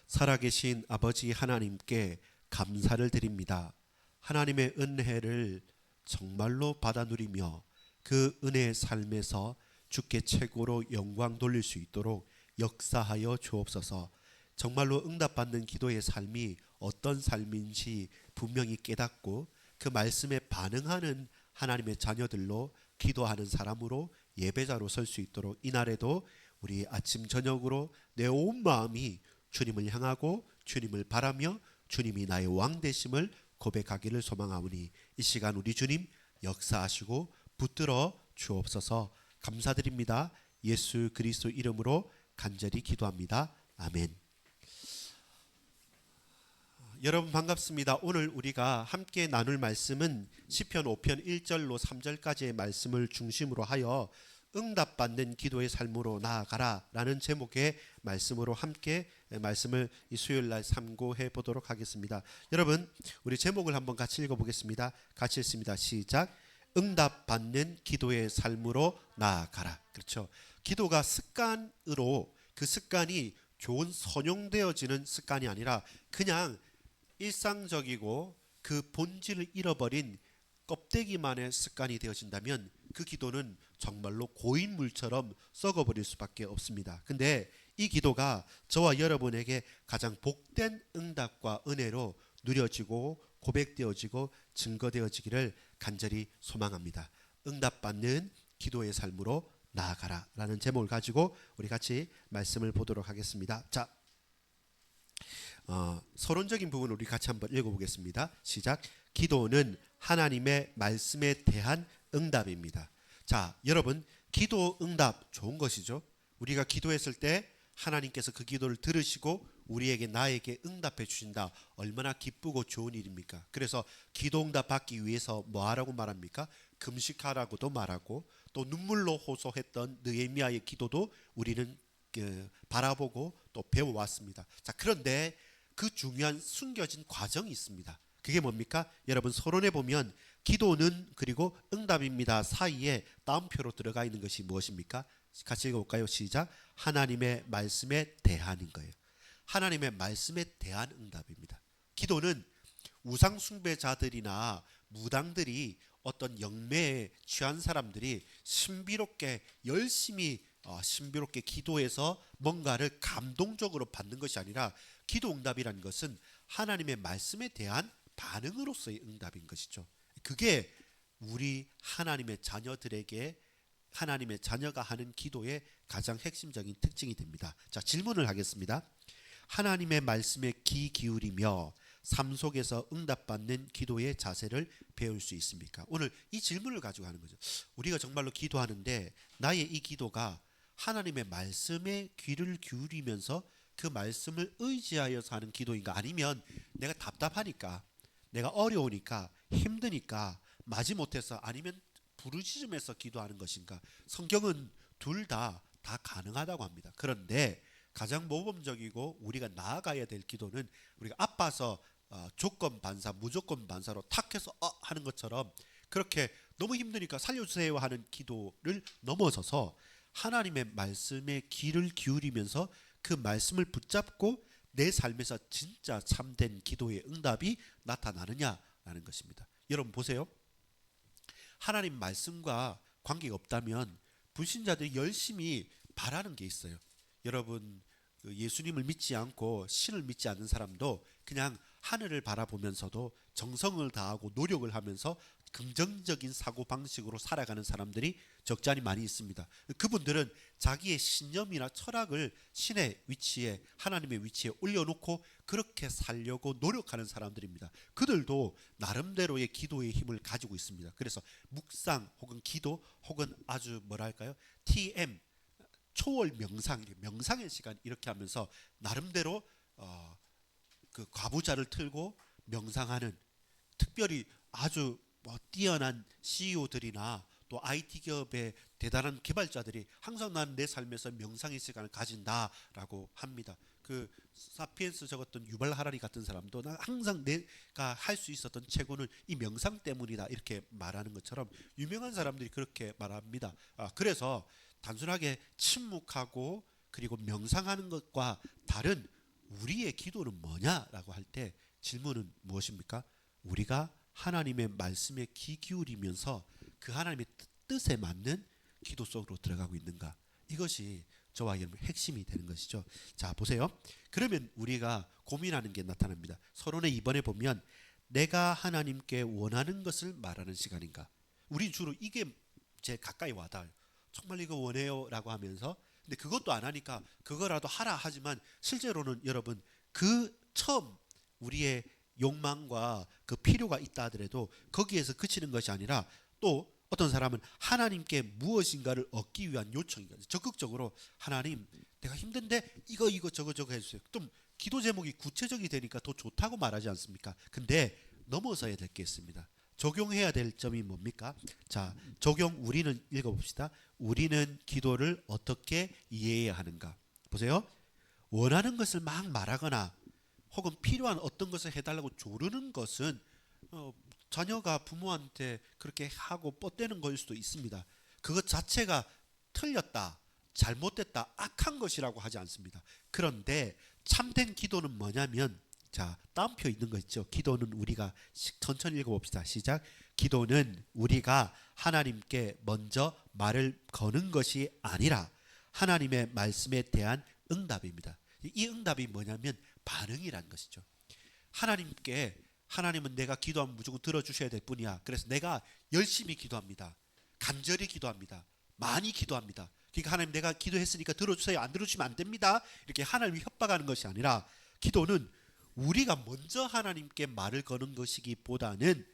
살아계신 아버지 하나님께 감사를 드립니다. 하나님의 은혜를 정말로 받아 누리며 그 은혜의 삶에서 주께 최고로 영광 돌릴 수 있도록 역사하여 주옵소서. 정말로 응답받는 기도의 삶이 어떤 삶인지 분명히 깨닫고 그 말씀에 반응하는 하나님의 자녀들로 기도하는 사람으로 예배자로 설 수 있도록 이날에도 우리 아침 저녁으로 내 온 마음이 주님을 향하고 주님을 바라며 주님이 나의 왕 되심을 고백하기를 소망하오니 이 시간 우리 주님 역사하시고 붙들어 주옵소서. 감사드립니다. 예수 그리스도 이름으로 간절히 기도합니다. 아멘. 여러분 반갑습니다. 오늘 우리가 함께 나눌 말씀은 시편 5편 1절로 3절까지의 말씀을 중심으로 하여 응답받는 기도의 삶으로 나아가라 라는 제목의 말씀으로 함께 말씀을 이 수요일날 참고해 보도록 하겠습니다. 여러분 우리 제목을 한번 같이 읽어보겠습니다. 같이 읽습니다. 시작. 응답받는 기도의 삶으로 나아가라. 그렇죠. 기도가 습관으로 그 습관이 좋은 선용되어지는 습관이 아니라 그냥 일상적이고 그 본질을 잃어버린 껍데기만의 습관이 되어진다면 그 기도는 정말로 고인물처럼 썩어버릴 수밖에 없습니다. 근데 이 기도가 저와 여러분에게 가장 복된 응답과 은혜로 누려지고 고백되어지고 증거되어지기를 간절히 소망합니다. 응답받는 기도의 삶으로 나아가라 라는 제목을 가지고 우리 같이 말씀을 보도록 하겠습니다. 자, 서론적인 부분을 우리 같이 한번 읽어보겠습니다. 시작. 기도는 하나님의 말씀에 대한 응답입니다. 자, 여러분 기도 응답 좋은 것이죠. 우리가 기도했을 때 하나님께서 그 기도를 들으시고 우리에게 나에게 응답해 주신다. 얼마나 기쁘고 좋은 일입니까? 그래서 기도 응답 받기 위해서 뭐 하라고 말합니까? 금식하라고도 말하고 또 눈물로 호소했던 느헤미야의 기도도 우리는 바라보고 또 배워왔습니다. 자, 그런데 그 중요한 숨겨진 과정이 있습니다. 그게 뭡니까? 여러분 서론에 보면 기도는 그리고 응답입니다 사이에 따옴표로 들어가 있는 것이 무엇입니까? 같이 읽어볼까요? 시작. 하나님의 말씀에 대한인 거예요. 하나님의 말씀에 대한 응답입니다. 기도는 우상 숭배자들이나 무당들이 어떤 영매에 취한 사람들이 신비롭게 열심히 신비롭게 기도해서 뭔가를 감동적으로 받는 것이 아니라 기도 응답이라는 것은 하나님의 말씀에 대한 반응으로서의 응답인 것이죠. 그게 우리 하나님의 자녀들에게 하나님의 자녀가 하는 기도의 가장 핵심적인 특징이 됩니다. 자, 질문을 하겠습니다. 하나님의 말씀에 귀 기울이며 삶 속에서 응답받는 기도의 자세를 배울 수 있습니까? 오늘 이 질문을 가지고 하는 거죠. 우리가 정말로 기도하는데 나의 이 기도가 하나님의 말씀에 귀를 기울이면서 그 말씀을 의지하여서 하는 기도인가, 아니면 내가 답답하니까, 내가 어려우니까, 힘드니까, 마지못해서, 아니면 부르짖으면서 기도하는 것인가? 성경은 둘 다 가능하다고 합니다. 그런데 가장 모범적이고 우리가 나아가야 될 기도는 우리가 아파서 조건 반사, 무조건 반사로 탁 해서 하는 것처럼 그렇게 너무 힘드니까 살려주세요 하는 기도를 넘어서서 하나님의 말씀에 귀를 기울이면서 그 말씀을 붙잡고 내 삶에서 진짜 참된 기도의 응답이 나타나느냐라는 것입니다. 여러분 보세요. 하나님 말씀과 관계가 없다면 불신자들이 열심히 바라는 게 있어요. 여러분 예수님을 믿지 않고 신을 믿지 않는 사람도 그냥 하늘을 바라보면서도 정성을 다하고 노력을 하면서 긍정적인 사고방식으로 살아가는 사람들이 적잖이 많이 있습니다. 그분들은 자기의 신념이나 철학을 신의 위치에, 하나님의 위치에 올려놓고 그렇게 살려고 노력하는 사람들입니다. 그들도 나름대로의 기도의 힘을 가지고 있습니다. 그래서 묵상 혹은 기도 혹은 아주 뭐랄까요? TM, 초월 명상, 명상의 시간 이렇게 하면서 나름대로 그 과부자를 틀고 명상하는, 특별히 아주 뛰어난 CEO들이나 또 IT 기업의 대단한 개발자들이 항상 나는 내 삶에서 명상의 시간을 가진다라고 합니다. 그 사피엔스 적었던 유발 하라리 같은 사람도 난 항상 내가 할 수 있었던 최고는 이 명상 때문이다 이렇게 말하는 것처럼 유명한 사람들이 그렇게 말합니다. 그래서 단순하게 침묵하고 그리고 명상하는 것과 다른 우리의 기도는 뭐냐라고 할 때 질문은 무엇입니까? 우리가 하나님의 말씀에 귀 기울이면서 그 하나님의 뜻에 맞는 기도 속으로 들어가고 있는가? 이것이 저와 여러분의 핵심이 되는 것이죠. 자, 보세요. 그러면 우리가 고민하는 게 나타납니다. 서론에 이번에 보면 내가 하나님께 원하는 것을 말하는 시간인가? 우린 주로 이게 제 가까이 와닿아요. 정말 이거 원해요 라고 하면서, 근데 그것도 안 하니까 그거라도 하라 하지만 실제로는 여러분 그 처음 우리의 욕망과 그 필요가 있다 하더라도 거기에서 그치는 것이 아니라 또 어떤 사람은 하나님께 무엇인가를 얻기 위한 요청인 거죠. 적극적으로 하나님 내가 힘든데 이거 저거 해주세요. 좀 기도 제목이 구체적이 되니까 더 좋다고 말하지 않습니까? 근데 넘어서야 될 게 있습니다. 적용해야 될 점이 뭡니까? 자, 적용 우리는 읽어봅시다. 우리는 기도를 어떻게 이해해야 하는가? 보세요. 원하는 것을 막 말하거나 혹은 필요한 어떤 것을 해달라고 조르는 것은 자녀가 부모한테 그렇게 하고 뻗대는 거일 수도 있습니다. 그것 자체가 틀렸다, 잘못됐다, 악한 것이라고 하지 않습니다. 그런데 참된 기도는 뭐냐면, 자, 다운표 있는 거 있죠. 기도는 우리가 천천히 읽어봅시다. 시작. 기도는 우리가 하나님께 먼저 말을 거는 것이 아니라 하나님의 말씀에 대한 응답입니다. 이 응답이 뭐냐면 반응이라는 것이죠. 하나님은 내가 기도하면 무조건 들어주셔야 될 뿐이야. 그래서 내가 열심히 기도합니다. 간절히 기도합니다. 많이 기도합니다. 그러니까 하나님 내가 기도했으니까 들어주세요. 안 들어주시면 안 됩니다. 이렇게 하나님을 협박하는 것이 아니라 기도는 우리가 먼저 하나님께 말을 거는 것이기보다는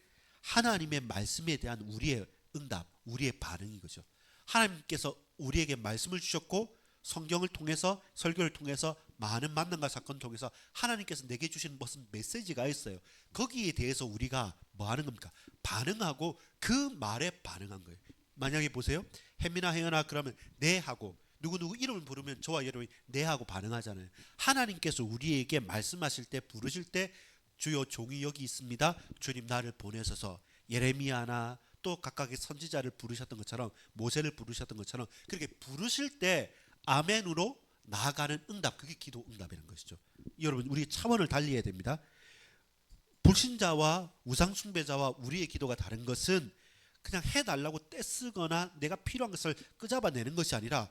하나님의 말씀에 대한 우리의 응답, 우리의 반응인 거죠. 하나님께서 우리에게 말씀을 주셨고 성경을 통해서 설교를 통해서 많은 만남과 사건을 통해서 하나님께서 내게 주신 무슨 메시지가 있어요. 거기에 대해서 우리가 뭐 하는 겁니까? 반응하고 그 말에 반응한 거예요. 만약에 보세요. 혜민아 혜연아 그러면 네 하고 누구누구 이름을 부르면 저와 여러분이 네 하고 반응하잖아요. 하나님께서 우리에게 말씀하실 때 부르실 때 주여 종이 여기 있습니다. 주님 나를 보내셔서 예레미야나 또 각각의 선지자를 부르셨던 것처럼 모세를 부르셨던 것처럼 그렇게 부르실 때 아멘으로 나아가는 응답, 그게 기도 응답이라는 것이죠. 여러분 우리 차원을 달리해야 됩니다. 불신자와 우상숭배자와 우리의 기도가 다른 것은 그냥 해달라고 떼쓰거나 내가 필요한 것을 끄잡아내는 것이 아니라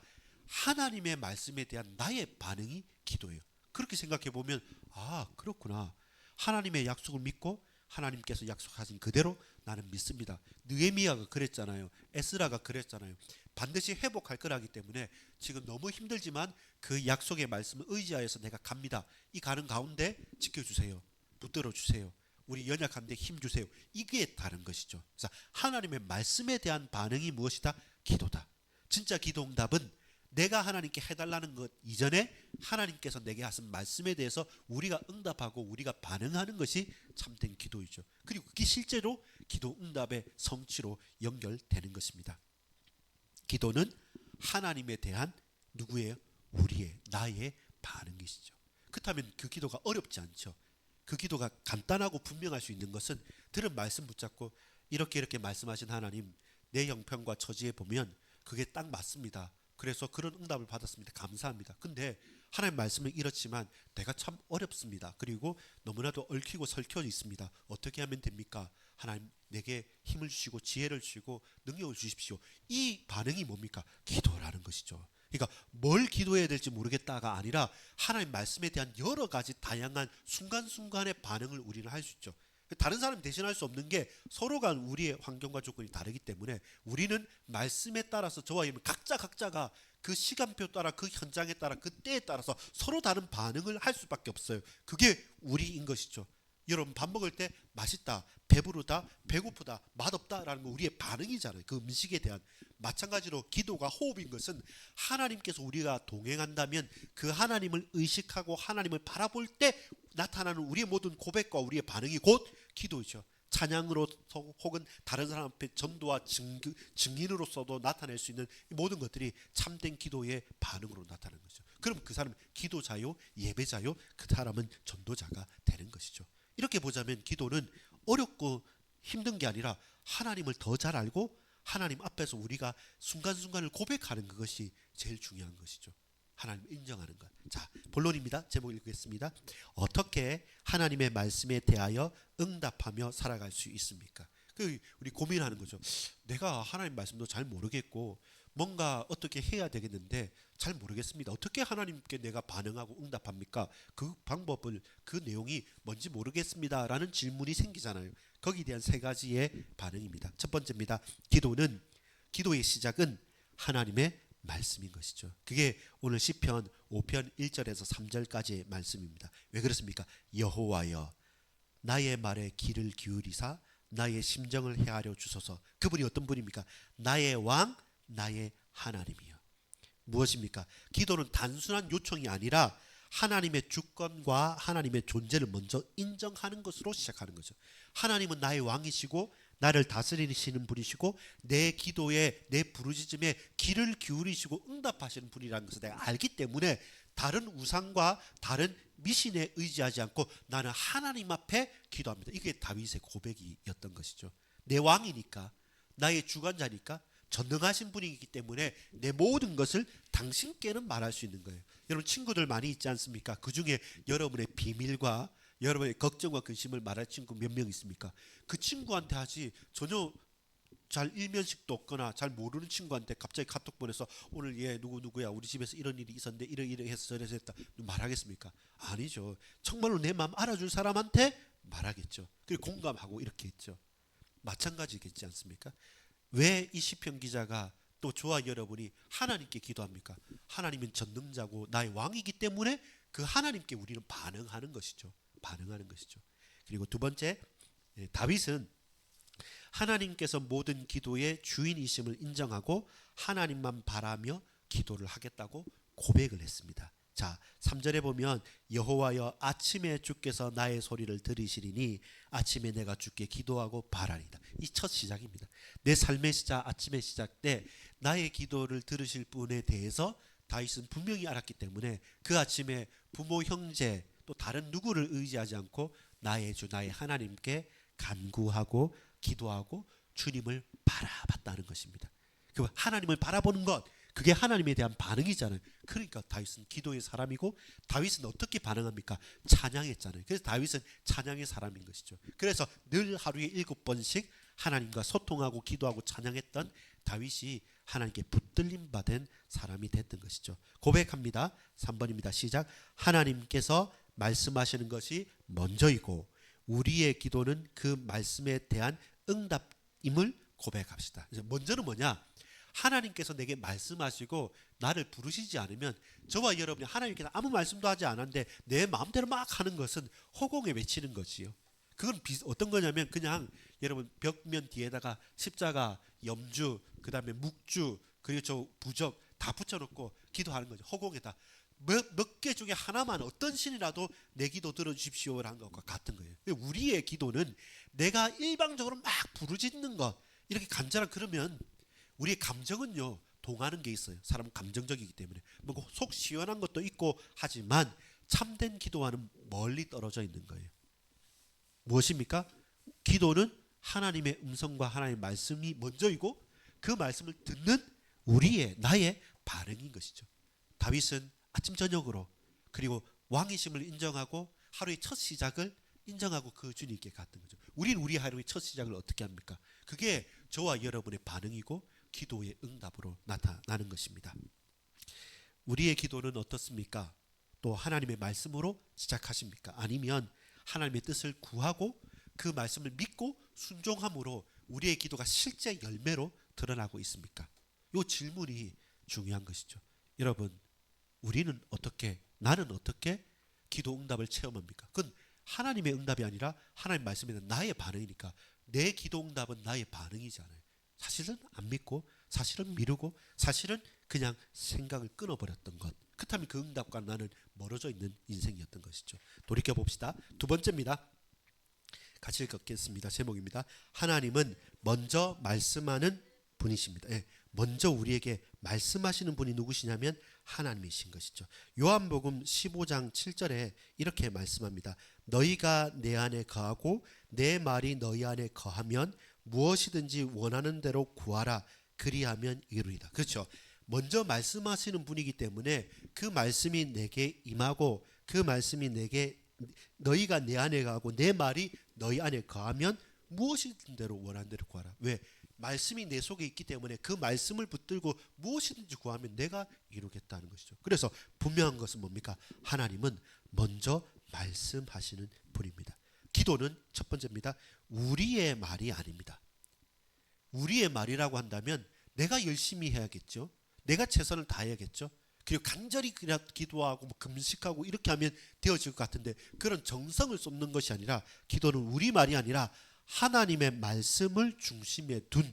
하나님의 말씀에 대한 나의 반응이 기도예요. 그렇게 생각해 보면 아 그렇구나. 하나님의 약속을 믿고 하나님께서 약속하신 그대로 나는 믿습니다. 느헤미야가 그랬잖아요. 에스라가 그랬잖아요. 반드시 회복할 거라기 때문에 지금 너무 힘들지만 그 약속의 말씀을 의지하여서 내가 갑니다. 이 가는 가운데 지켜주세요. 붙들어 주세요. 우리 연약한데 힘주세요. 이게 다른 것이죠. 그래서 하나님의 말씀에 대한 반응이 무엇이다? 기도다. 진짜 기도 응답은 내가 하나님께 해달라는 것 이전에 하나님께서 내게 하신 말씀에 대해서 우리가 응답하고 우리가 반응하는 것이 참된 기도이죠. 그리고 그게 실제로 기도 응답의 성취로 연결되는 것입니다. 기도는 하나님에 대한 누구예요? 우리의 나의 반응이시죠. 그렇다면 그 기도가 어렵지 않죠. 그 기도가 간단하고 분명할 수 있는 것은 들은 말씀 붙잡고 이렇게 말씀하신 하나님 내 형편과 처지에 보면 그게 딱 맞습니다. 그래서 그런 응답을 받았습니다. 감사합니다. 근데 하나님 말씀은 이렇지만 내가 참 어렵습니다. 그리고 너무나도 얽히고 설켜 있습니다. 어떻게 하면 됩니까? 하나님 내게 힘을 주시고 지혜를 주시고 능력을 주십시오. 이 반응이 뭡니까? 기도라는 것이죠. 그러니까 뭘 기도해야 될지 모르겠다가 아니라 하나님 말씀에 대한 여러 가지 다양한 순간순간의 반응을 우리는 할 수 있죠. 다른 사람이 대신할 수 없는 게 서로가 우리의 환경과 조건이 다르기 때문에 우리는 말씀에 따라서 저와 여러분 각자가 그 시간표 따라 그 현장에 따라 그 때에 따라서 서로 다른 반응을 할 수밖에 없어요. 그게 우리인 것이죠. 여러분 밥 먹을 때 맛있다, 배부르다, 배고프다, 맛없다라는 거 우리의 반응이잖아요. 그 음식에 대한. 마찬가지로 기도가 호흡인 것은 하나님께서 우리가 동행한다면 그 하나님을 의식하고 하나님을 바라볼 때 나타나는 우리의 모든 고백과 우리의 반응이 곧 기도이죠. 찬양으로 혹은 다른 사람 앞에 전도와 증인으로서도 나타낼 수 있는 모든 것들이 참된 기도의 반응으로 나타나는 거죠. 그럼 그 사람은 기도자요, 예배자요, 그 사람은 전도자가 되는 것이죠. 이렇게 보자면 기도는 어렵고 힘든 게 아니라 하나님을 더 잘 알고 하나님 앞에서 우리가 순간순간을 고백하는 그것이 제일 중요한 것이죠. 하나님을 인정하는 것. 자, 본론입니다. 제목 읽겠습니다. 어떻게 하나님의 말씀에 대하여 응답하며 살아갈 수 있습니까? 우리 고민하는 거죠. 내가 하나님 말씀도 잘 모르겠고 뭔가 어떻게 해야 되겠는데 잘 모르겠습니다. 어떻게 하나님께 내가 반응하고 응답합니까? 그 방법을, 그 내용이 뭔지 모르겠습니다 라는 질문이 생기잖아요. 거기에 대한 세 가지의 반응입니다. 첫 번째입니다. 기도의 시작은 하나님의 말씀인 것이죠. 그게 오늘 시편 5편 1절에서 3절까지의 말씀입니다. 왜 그렇습니까? 여호와여 나의 말에 귀를 기울이사 나의 심정을 헤아려 주소서. 그분이 어떤 분입니까? 나의 왕, 나의 하나님이요. 무엇입니까? 기도는 단순한 요청이 아니라 하나님의 주권과 하나님의 존재를 먼저 인정하는 것으로 시작하는 거죠. 하나님은 나의 왕이시고 나를 다스리시는 분이시고 내 기도에, 내 부르짖음에 귀를 기울이시고 응답하시는 분이라는 것을 내가 알기 때문에 다른 우상과 다른 미신에 의지하지 않고 나는 하나님 앞에 기도합니다. 이게 다윗의 고백이었던 것이죠. 내 왕이니까, 나의 주관자니까, 전능하신 분이기 때문에 내 모든 것을 당신께는 말할 수 있는 거예요. 여러분 친구들 많이 있지 않습니까? 그 중에 여러분의 비밀과 여러분의 걱정과 근심을 말할 친구 몇 명 있습니까? 그 친구한테 하지 전혀 잘 일면식도 없거나 잘 모르는 친구한테 갑자기 카톡 보내서 오늘 얘 누구야 우리 집에서 이런 일이 있었는데 이러 해서 저래서 했다 말하겠습니까? 아니죠. 정말로 내 마음 알아줄 사람한테 말하겠죠. 그리고 공감하고 이렇게 했죠. 마찬가지겠지 않습니까? 왜 이 시편 기자가 또 저와 여러분이 하나님께 기도합니까? 하나님은 전능자고 나의 왕이기 때문에 그 하나님께 우리는 반응하는 것이죠. 반응하는 것이죠. 그리고 두 번째, 다윗은 하나님께서 모든 기도의 주인이심을 인정하고 하나님만 바라며 기도를 하겠다고 고백을 했습니다. 자, 3절에 보면 여호와여 아침에 주께서 나의 소리를 들으시리니 아침에 내가 주께 기도하고 바라리다. 이 첫 시작입니다. 내 삶의 시작, 아침의 시작 때 나의 기도를 들으실 분에 대해서 다윗은 분명히 알았기 때문에 그 아침에 부모, 형제 또 다른 누구를 의지하지 않고 나의 주, 나의 하나님께 간구하고 기도하고 주님을 바라봤다는 것입니다. 그 하나님을 바라보는 것, 그게 하나님에 대한 반응이잖아요. 그러니까 다윗은 기도의 사람이고 다윗은 어떻게 반응합니까? 찬양했잖아요. 그래서 다윗은 찬양의 사람인 것이죠. 그래서 늘 하루에 7번씩 하나님과 소통하고 기도하고 찬양했던 다윗이 하나님께 붙들림 받은 사람이 됐던 것이죠. 고백합니다. 3번입니다. 시작. 하나님께서 말씀하시는 것이 먼저이고 우리의 기도는 그 말씀에 대한 응답임을 고백합시다. 그래서 먼저는 뭐냐? 하나님께서 내게 말씀하시고 나를 부르시지 않으면 저와 여러분이 하나님께서 아무 말씀도 하지 않았는데 내 마음대로 막 하는 것은 허공에 외치는 것이요. 그건 어떤 거냐면 그냥 여러분 벽면 뒤에다가 십자가, 염주, 그 다음에 묵주, 그리고 저 부적 다 붙여놓고 기도하는 거죠. 허공에다 몇 개 중에 하나만 어떤 신이라도 내 기도 들어주십시오라는 것과 같은 거예요. 우리의 기도는 내가 일방적으로 막 부르짖는 것 이렇게 간절한 그러면 우리의 감정은요 동하는 게 있어요. 사람은 감정적이기 때문에 뭐 속 시원한 것도 있고 하지만 참된 기도와는 멀리 떨어져 있는 거예요. 무엇입니까? 기도는 하나님의 음성과 하나님의 말씀이 먼저이고 그 말씀을 듣는 나의 반응인 것이죠. 다윗은 아침 저녁으로 그리고 왕이심을 인정하고 하루의 첫 시작을 인정하고 그 주님께 갔던 거죠. 우리는 우리 하루의 첫 시작을 어떻게 합니까? 그게 저와 여러분의 반응이고 기도의 응답으로 나타나는 것입니다. 우리의 기도는 어떻습니까? 또 하나님의 말씀으로 시작하십니까? 아니면 하나님의 뜻을 구하고 그 말씀을 믿고 순종함으로 우리의 기도가 실제 열매로 드러나고 있습니까? 이 질문이 중요한 것이죠. 여러분, 나는 어떻게 기도 응답을 체험합니까? 그건 하나님의 응답이 아니라 하나님 말씀에 대한 나의 반응이니까 내 기도 응답은 나의 반응이잖아요. 사실은 안 믿고 사실은 미루고 사실은 그냥 생각을 끊어버렸던 것. 그렇다면 그 응답과 나는 멀어져 있는 인생이었던 것이죠. 돌이켜봅시다. 두 번째입니다. 같이 읽겠습니다. 제목입니다. 하나님은 먼저 말씀하는 분이십니다. 먼저 우리에게 말씀하시는 분이 누구시냐면 하나님이신 것이죠. 요한복음 15장 7절에 이렇게 말씀합니다. 너희가 내 안에 거하고 내 말이 너희 안에 거하면 무엇이든지 원하는 대로 구하라 그리하면 이루리다. 그렇죠. 먼저 말씀하시는 분이기 때문에 그 말씀이 내게 임하고 그 말씀이 내게 너희가 내 안에 가고 내 말이 너희 안에 거하면 무엇이든 대로 원하는 대로 구하라. 왜? 말씀이 내 속에 있기 때문에 그 말씀을 붙들고 무엇이든지 구하면 내가 이루겠다는 것이죠. 그래서 분명한 것은 뭡니까? 하나님은 먼저 말씀하시는 분입니다. 기도는 첫 번째입니다. 우리의 말이 아닙니다. 우리의 말이라고 한다면 내가 열심히 해야겠죠. 내가 최선을 다해야겠죠. 그리고 간절히 기도하고 뭐 금식하고 이렇게 하면 되어질 것 같은데 그런 정성을 쏟는 것이 아니라 기도는 우리 말이 아니라 하나님의 말씀을 중심에 둔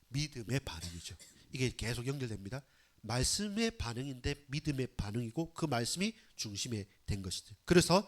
믿음의 반응이죠. 이게 계속 연결됩니다. 말씀의 반응인데 믿음의 반응이고 그 말씀이 중심에 된 것이죠. 그래서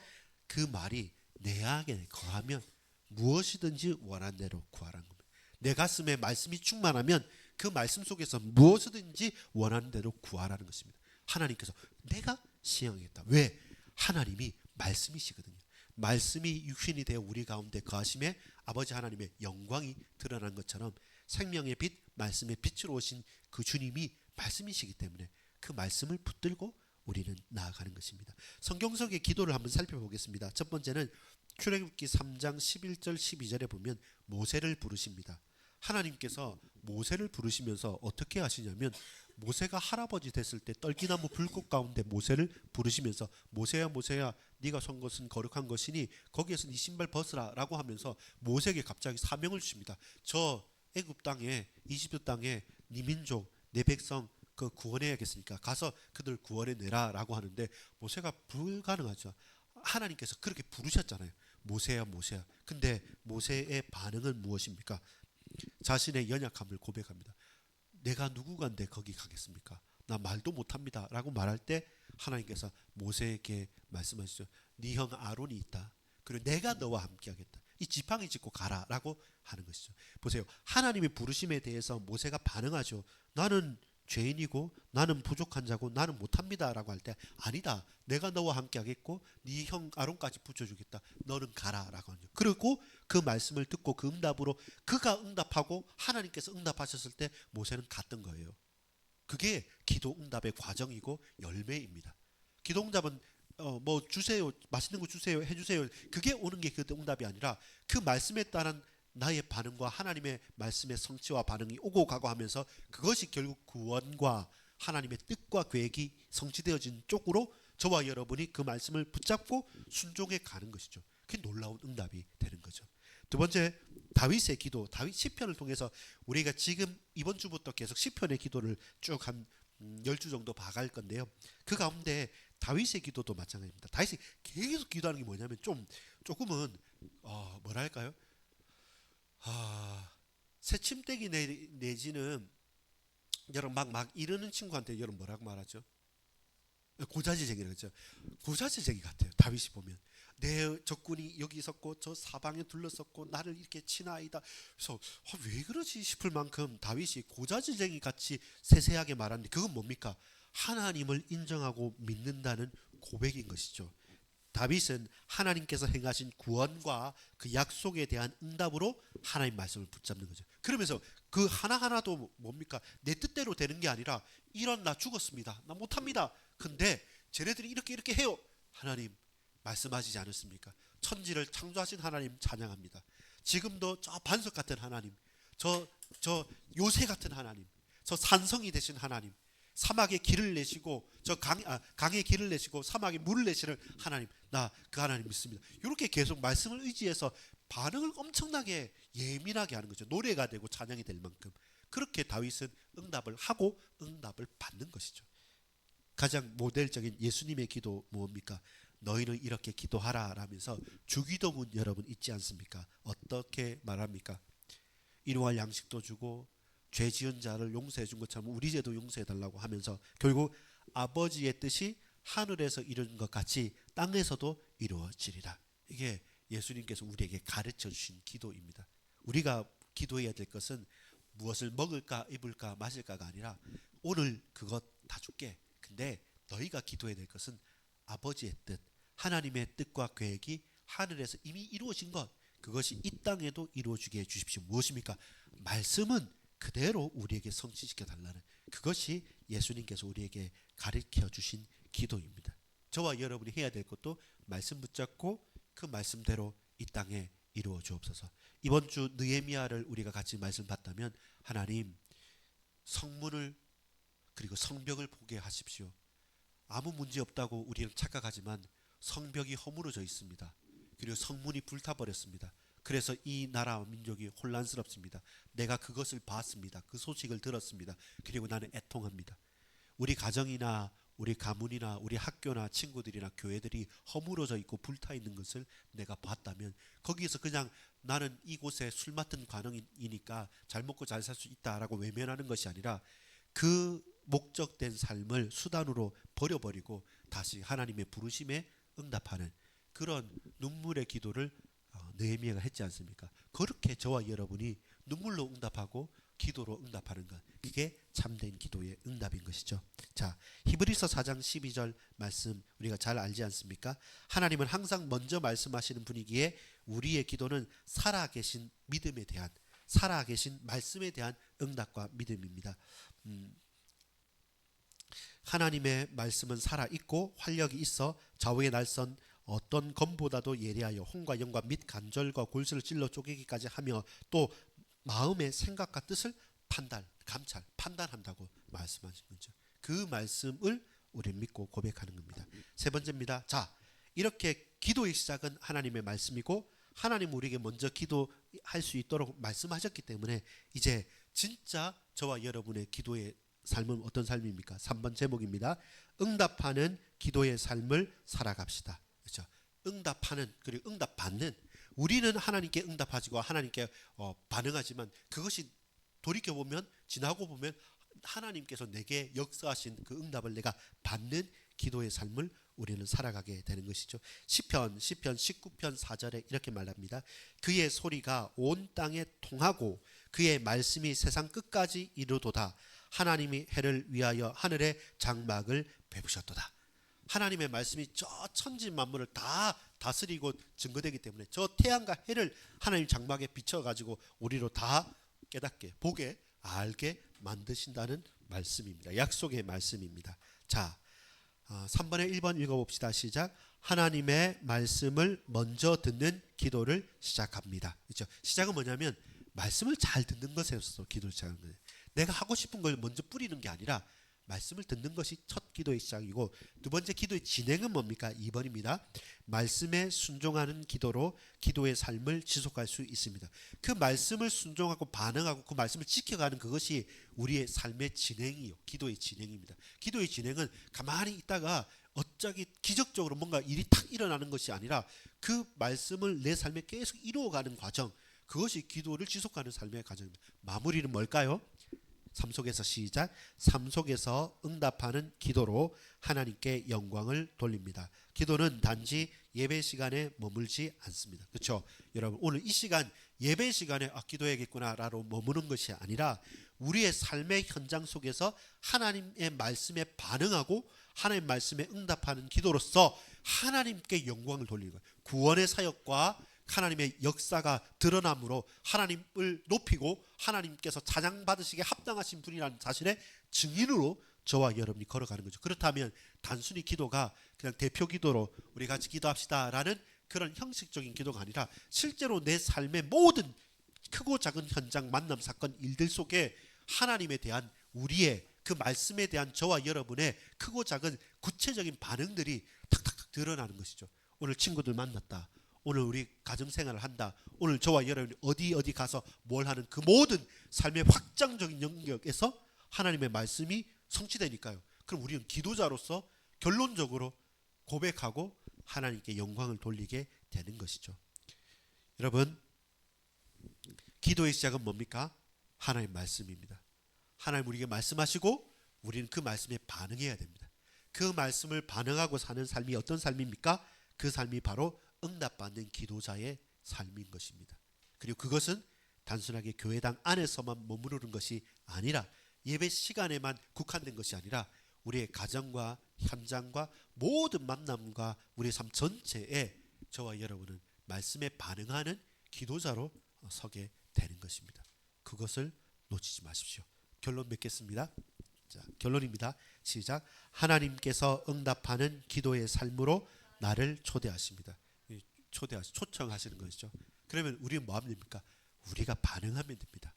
그 말이 내 안에 거하면 무엇이든지 원하는 대로 구하라는 겁니다. 내 가슴에 말씀이 충만하면 그 말씀 속에서 무엇이든지 원하는 대로 구하라는 것입니다. 하나님께서 내가 시행하겠다. 왜? 하나님이 말씀이시거든요. 말씀이 육신이 되어 우리 가운데 거하심에 아버지 하나님의 영광이 드러난 것처럼 생명의 빛, 말씀의 빛으로 오신 그 주님이 말씀이시기 때문에 그 말씀을 붙들고 우리는 나아가는 것입니다. 성경 속의 기도를 한번 살펴보겠습니다. 첫 번째는 출애굽기 3장 11절 12절에 보면 모세를 부르십니다. 하나님께서 모세를 부르시면서 어떻게 하시냐면 모세가 할아버지 됐을 때 떨기나무 불꽃 가운데 모세를 부르시면서 모세야 모세야 네가 선 것은 거룩한 것이니 거기에서 네 신발 벗으라 라고 하면서 모세에게 갑자기 사명을 주십니다. 저 애굽 땅에 이집트 땅에 네 민족 내 백성 그 구원해야겠으니까 가서 그들 구원해내라 라고 하는데 모세가 불가능하죠. 하나님께서 그렇게 부르셨잖아요. 모세야 모세야. 근데 모세의 반응은 무엇입니까? 자신의 연약함을 고백합니다. 내가 누구간데 거기 가겠습니까? 나 말도 못합니다 라고 말할 때 하나님께서 모세에게 말씀하시죠. 네 형 아론이 있다. 그리고 내가 너와 함께 하겠다. 이 지팡이 짚고 가라 라고 하는 것이죠. 보세요. 하나님의 부르심에 대해서 모세가 반응하죠. 나는 죄인이고 나는 부족한 자고 나는 못합니다 라고 할 때 아니다. 내가 너와 함께 하겠고 네 형 아론까지 붙여주겠다. 너는 가라 라고 하죠. 그리고 그 말씀을 듣고 그 응답으로 그가 응답하고 하나님께서 응답하셨을 때 모세는 갔던 거예요. 그게 기도 응답의 과정이고 열매입니다. 기도 응답은 뭐 주세요, 맛있는 거 주세요, 해주세요. 그게 오는 게 그 응답이 아니라 그 말씀에 따른 나의 반응과 하나님의 말씀의 성취와 반응이 오고 가고 하면서 그것이 결국 구원과 하나님의 뜻과 계획이 성취되어진 쪽으로 저와 여러분이 그 말씀을 붙잡고 순종해 가는 것이죠. 그게 놀라운 응답이 되는 거죠. 두 번째, 다윗의 기도, 다윗 시편을 통해서 우리가 지금 이번 주부터 계속 시편의 기도를 쭉 한 10주 정도 봐갈 건데요. 그 가운데 다윗의 기도도 마찬가지입니다. 다윗이 계속 기도하는 게 뭐냐면 조금은 뭐랄까요? 새침대기 내지는 여러분 막 이러는 친구한테 여러분 뭐라고 말하죠? 고자질쟁이라고 하죠. 고자질쟁이 같아요. 다윗이 보면 내 적군이 여기 있었고 저 사방에 둘러섰고 나를 이렇게 치나이다. 그래서 왜 그러지 싶을 만큼 다윗이 고자질쟁이 같이 세세하게 말하는데 그건 뭡니까? 하나님을 인정하고 믿는다는 고백인 것이죠. 다윗은 하나님께서 행하신 구원과 그 약속에 대한 응답으로 하나님 말씀을 붙잡는 거죠. 그러면서 그 하나하나도 뭡니까? 내 뜻대로 되는 게 아니라 이런 나 죽었습니다. 나 못합니다. 근데 쟤네들이 이렇게 해요. 하나님 말씀하시지 않았습니까? 천지를 창조하신 하나님 찬양합니다. 지금도 저 반석 같은 하나님, 저 요새 같은 하나님, 저 산성이 되신 하나님, 사막에 길을 내시고 저 강에 길을 내시고 사막에 물을 내시는 하나님, 나 그 하나님 믿습니다. 이렇게 계속 말씀을 의지해서 반응을 엄청나게 예민하게 하는 거죠. 노래가 되고 찬양이 될 만큼 그렇게 다윗은 응답을 하고 응답을 받는 것이죠. 가장 모델적인 예수님의 기도 뭡니까? 너희는 이렇게 기도하라 라면서 주기도문 여러분 있지 않습니까? 어떻게 말합니까? 일용할 양식도 주고 죄 지은 자를 용서해 준 것처럼 우리 죄도 용서해 달라고 하면서 결국 아버지의 뜻이 하늘에서 이루어진 것 같이 땅에서도 이루어지리라. 이게 예수님께서 우리에게 가르쳐 주신 기도입니다. 우리가 기도해야 될 것은 무엇을 먹을까 입을까 마실까가 아니라 오늘 그것 다 줄게. 근데 너희가 기도해야 될 것은 아버지의 뜻, 하나님의 뜻과 계획이 하늘에서 이미 이루어진 것, 그것이 이 땅에도 이루어지게 해주십시오. 무엇입니까? 말씀은 그대로 우리에게 성취시켜 달라는 그것이 예수님께서 우리에게 가르쳐 주신 기도입니다. 저와 여러분이 해야 될 것도 말씀 붙잡고 그 말씀대로 이 땅에 이루어 주옵소서. 이번 주 느헤미야를 우리가 같이 말씀 봤다면 하나님 성문을 그리고 성벽을 보게 하십시오. 아무 문제 없다고 우리는 착각하지만 성벽이 허물어져 있습니다. 그리고 성문이 불타버렸습니다. 그래서 이 나라와 민족이 혼란스럽습니다. 내가 그것을 봤습니다. 그 소식을 들었습니다. 그리고 나는 애통합니다. 우리 가정이나 우리 가문이나 우리 학교나 친구들이나 교회들이 허물어져 있고 불타 있는 것을 내가 봤다면 거기에서 그냥 나는 이곳에 술 맡은 관원이니까 잘 먹고 잘 살 수 있다라고 외면하는 것이 아니라 그 목적된 삶을 수단으로 버려버리고 다시 하나님의 부르심에 응답하는 그런 눈물의 기도를 느헤미야가 했지 않습니까? 그렇게 저와 여러분이 눈물로 응답하고 기도로 응답하는 것, 이게 참된 기도의 응답인 것이죠. 자, 히브리서 4장 12절 말씀 우리가 잘 알지 않습니까? 하나님은 항상 먼저 말씀하시는 분이기에 우리의 기도는 살아계신 믿음에 대한, 살아계신 말씀에 대한 응답과 믿음입니다. 하나님의 말씀은 살아있고 활력이 있어 좌우의 날선 어떤 검보다도 예리하여 혼과 영과 및 간절과 골수를 찔러 쪼개기까지 하며 또 마음의 생각과 뜻을 판단한다고 말씀하신 거죠. 그 말씀을 우리는 믿고 고백하는 겁니다. 세 번째입니다. 자, 이렇게 기도의 시작은 하나님의 말씀이고 하나님 우리에게 먼저 기도할 수 있도록 말씀하셨기 때문에 이제 진짜 저와 여러분의 기도의 삶은 어떤 삶입니까? 3번 제목입니다. 응답하는 기도의 삶을 살아갑시다. 그렇죠? 응답하는 그리고 응답받는, 우리는 하나님께 응답하지고 하나님께 반응하지만 그것이 돌이켜보면 지나고 보면 하나님께서 내게 역사하신 그 응답을 내가 받는 기도의 삶을 우리는 살아가게 되는 것이죠. 시편 19편 4절에 이렇게 말합니다. 그의 소리가 온 땅에 통하고 그의 말씀이 세상 끝까지 이르도다. 하나님이 해를 위하여 하늘의 장막을 베푸셨도다. 하나님의 말씀이 저 천지 만물을 다 다스리고 증거되기 때문에 저 태양과 해를 하나님 장막에 비춰가지고 우리로 다 깨닫게, 보게, 알게 만드신다는 말씀입니다. 약속의 말씀입니다. 자, 3번에 1번 읽어봅시다. 시작. 하나님의 말씀을 먼저 듣는 기도를 시작합니다. 그렇죠? 시작은 뭐냐면 말씀을 잘 듣는 것에서 기도를 시작하는 거예요. 내가 하고 싶은 걸 먼저 뿌리는 게 아니라 말씀을 듣는 것이 첫 기도의 시작이고, 두 번째 기도의 진행은 뭡니까? 2번입니다. 말씀에 순종하는 기도로 기도의 삶을 지속할 수 있습니다. 그 말씀을 순종하고 반응하고 그 말씀을 지켜가는 그것이 우리의 삶의 진행이요, 기도의 진행입니다. 기도의 진행은 가만히 있다가 어쩌기 기적적으로 뭔가 일이 탁 일어나는 것이 아니라 그 말씀을 내 삶에 계속 이루어가는 과정, 그것이 기도를 지속하는 삶의 과정입니다. 마무리는 뭘까요? 삶 속에서 시작. 삶 속에서 응답하는 기도로 하나님께 영광을 돌립니다. 기도는 단지 예배 시간에 머물지 않습니다. 그렇죠? 여러분, 오늘 이 시간 예배 시간에 기도해야겠구나라고 머무는 것이 아니라 우리의 삶의 현장 속에서 하나님의 말씀에 반응하고 하나님의 말씀에 응답하는 기도로서 하나님께 영광을 돌리는 거예요. 구원의 사역과 하나님의 역사가 드러남으로 하나님을 높이고 하나님께서 찬양받으시기에 합당하신 분이라는 사실의 증인으로 저와 여러분이 걸어가는 거죠. 그렇다면 단순히 기도가 그냥 대표 기도로 우리 같이 기도합시다라는 그런 형식적인 기도가 아니라 실제로 내 삶의 모든 크고 작은 현장, 만남, 사건, 일들 속에 하나님에 대한 우리의 그 말씀에 대한 저와 여러분의 크고 작은 구체적인 반응들이 탁탁탁 드러나는 것이죠. 오늘 친구들 만났다. 오늘 우리 가정생활을 한다. 오늘 저와 여러분이 어디 가서 뭘 하는 그 모든 삶의 확장적인 영역에서 하나님의 말씀이 성취되니까요. 그럼 우리는 기도자로서 결론적으로 고백하고 하나님께 영광을 돌리게 되는 것이죠. 여러분, 기도의 시작은 뭡니까? 하나님의 말씀입니다. 하나님 우리에게 말씀하시고 우리는 그 말씀에 반응해야 됩니다. 그 말씀을 반응하고 사는 삶이 어떤 삶입니까? 그 삶이 바로 응답받는 기도자의 삶인 것입니다. 그리고 그것은 단순하게 교회당 안에서만 머무르는 것이 아니라 예배 시간에만 국한된 것이 아니라 우리의 가정과 현장과 모든 만남과 우리의 삶 전체에 저와 여러분은 말씀에 반응하는 기도자로 서게 되는 것입니다. 그것을 놓치지 마십시오. 결론 맺겠습니다. 자, 결론입니다. 시작. 하나님께서 응답하는 기도의 삶으로 나를 초대하십니다. 초청하시는 것이죠. 그러면 우리는 뭐 하면 됩니까? 우리가 반응하면 됩니다.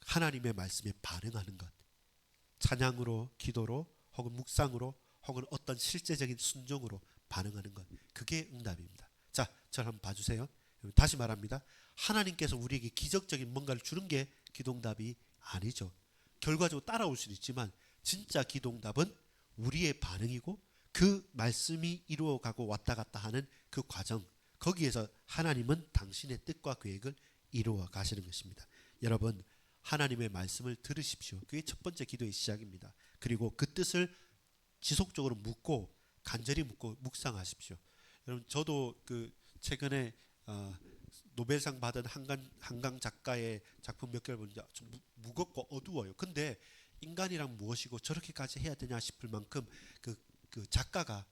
하나님의 말씀에 반응하는 것. 찬양으로, 기도로, 혹은 묵상으로, 혹은 어떤 실제적인 순종으로 반응하는 것. 그게 응답입니다. 자, 저를 한번 봐주세요. 다시 말합니다. 하나님께서 우리에게 기적적인 뭔가를 주는 게 기도응답이 아니죠. 결과적으로 따라올 수는 있지만 진짜 기도응답은 우리의 반응이고 그 말씀이 이루어가고 왔다 갔다 하는 그 과정, 거기에서 하나님은 당신의 뜻과 계획을 이루어 가시는 것입니다. 여러분, 하나님의 말씀을 들으십시오. 그게 첫 번째 기도의 시작입니다. 그리고 그 뜻을 지속적으로 묻고 간절히 묻고 묵상하십시오. 여러분, 저도 그 최근에 노벨상 받은 한강 작가의 작품 몇 개를 보니까 좀 무겁고 어두워요. 근데 인간이란 무엇이고 저렇게까지 해야 되냐 싶을 만큼 그 작가가,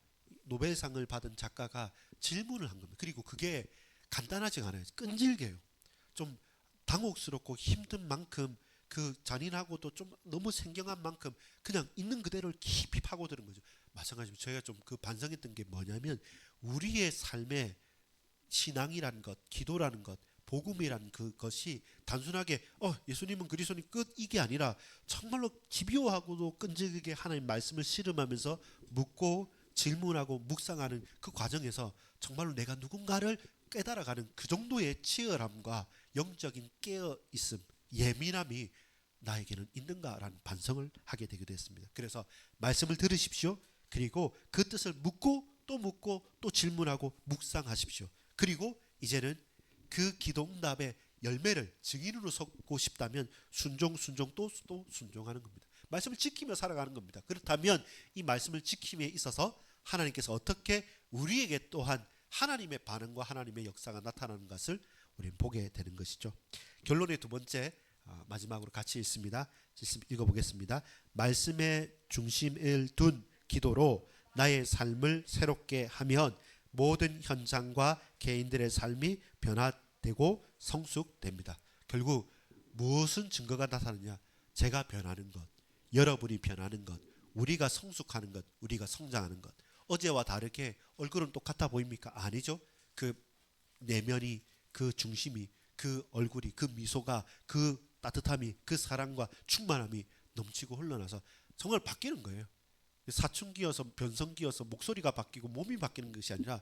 노벨상을 받은 작가가 질문을 한 겁니다. 그리고 그게 간단하지 않아요. 끈질겨요. 좀 당혹스럽고 힘든 만큼, 그 잔인하고도 좀 너무 생경한 만큼 그냥 있는 그대로를 깊이 파고드는 거죠. 마찬가지로 저희가 좀 그 반성했던 게 뭐냐면, 우리의 삶에 신앙이라는 것, 기도라는 것, 복음이라는 그것이 단순하게 예수님은 그리스도님 끝, 이게 아니라 정말로 집요하고도 끈질기게 하나님 말씀을 씨름하면서 묻고 질문하고 묵상하는 그 과정에서 정말로 내가 누군가를 깨달아가는 그 정도의 치열함과 영적인 깨어있음, 예민함이 나에게는 있는가라는 반성을 하게 되기도 했습니다. 그래서 말씀을 들으십시오. 그리고 그 뜻을 묻고 또 질문하고 묵상하십시오. 그리고 이제는 그 기도응답의 열매를 증인으로 서고 싶다면 순종 또 순종하는 겁니다. 말씀을 지키며 살아가는 겁니다. 그렇다면 이 말씀을 지킴에 있어서 하나님께서 어떻게 우리에게 또한 하나님의 반응과 하나님의 역사가 나타나는 것을 우리는 보게 되는 것이죠. 결론의 두 번째, 마지막으로 같이 읽습니다. 읽어보겠습니다. 말씀의 중심을 둔 기도로 나의 삶을 새롭게 하면 모든 현장과 개인들의 삶이 변화되고 성숙됩니다. 결국 무슨 증거가 나타나냐? 제가 변하는 것, 여러분이 변하는 것, 우리가 성숙하는 것, 우리가 성장하는 것. 어제와 다르게 얼굴은 똑같아 보입니까? 아니죠. 그 내면이, 그 중심이, 그 얼굴이, 그 미소가, 그 따뜻함이, 그 사랑과 충만함이 넘치고 흘러나서 정말 바뀌는 거예요. 사춘기여서, 변성기여서 목소리가 바뀌고 몸이 바뀌는 것이 아니라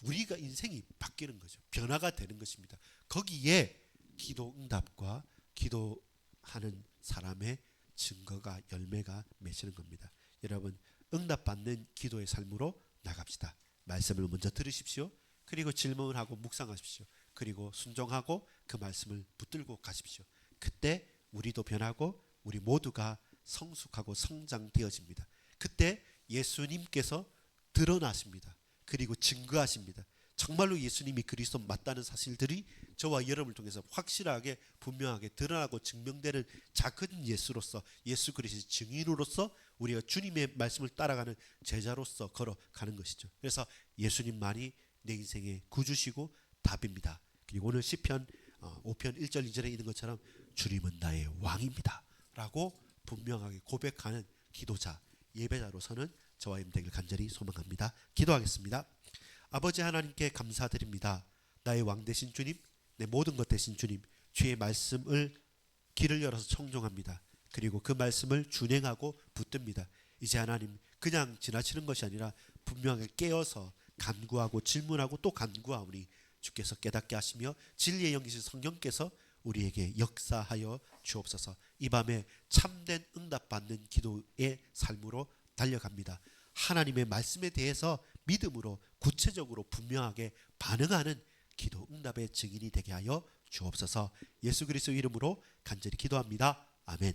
우리가 인생이 바뀌는 거죠. 변화가 되는 것입니다. 거기에 기도 응답과 기도하는 사람의 증거가, 열매가 맺히는 겁니다. 여러분, 응답받는 기도의 삶으로 나갑시다. 말씀을 먼저 들으십시오. 그리고 질문하고 묵상하십시오. 그리고 순종하고 그 말씀을 붙들고 가십시오. 그때 우리도 변하고 우리 모두가 성숙하고 성장되어집니다. 그때 예수님께서 드러나십니다. 그리고 증거하십니다. 정말로 예수님이 그리스도 맞다는 사실들이 저와 여러분을 통해서 확실하게 분명하게 드러나고 증명되는 작은 예수로서, 예수 그리스도의 증인으로서 우리가 주님의 말씀을 따라가는 제자로서 걸어가는 것이죠. 그래서 예수님만이 내 인생의 구주시고 답입니다. 그리고 오늘 시편 5편 1절 2절에 있는 것처럼 주님은 나의 왕입니다 라고 분명하게 고백하는 기도자, 예배자로서는 저와 여러분 되길 간절히 소망합니다. 기도하겠습니다. 아버지 하나님께 감사드립니다. 나의 왕 되신 주님, 내 모든 것 되신 주님, 주의 말씀을 길을 열어서 청종합니다. 그리고 그 말씀을 준행하고 붙듭니다. 이제 하나님, 그냥 지나치는 것이 아니라 분명하게 깨어서 간구하고 질문하고 또 간구하오니 주께서 깨닫게 하시며 진리의 영이신 성령께서 우리에게 역사하여 주옵소서. 이 밤에 참된 응답받는 기도의 삶으로 달려갑니다. 하나님의 말씀에 대해서 믿음으로 구체적으로 분명하게 반응하는 기도 응답의 증인이 되게 하여 주옵소서. 예수 그리스도 이름으로 간절히 기도합니다. 아멘.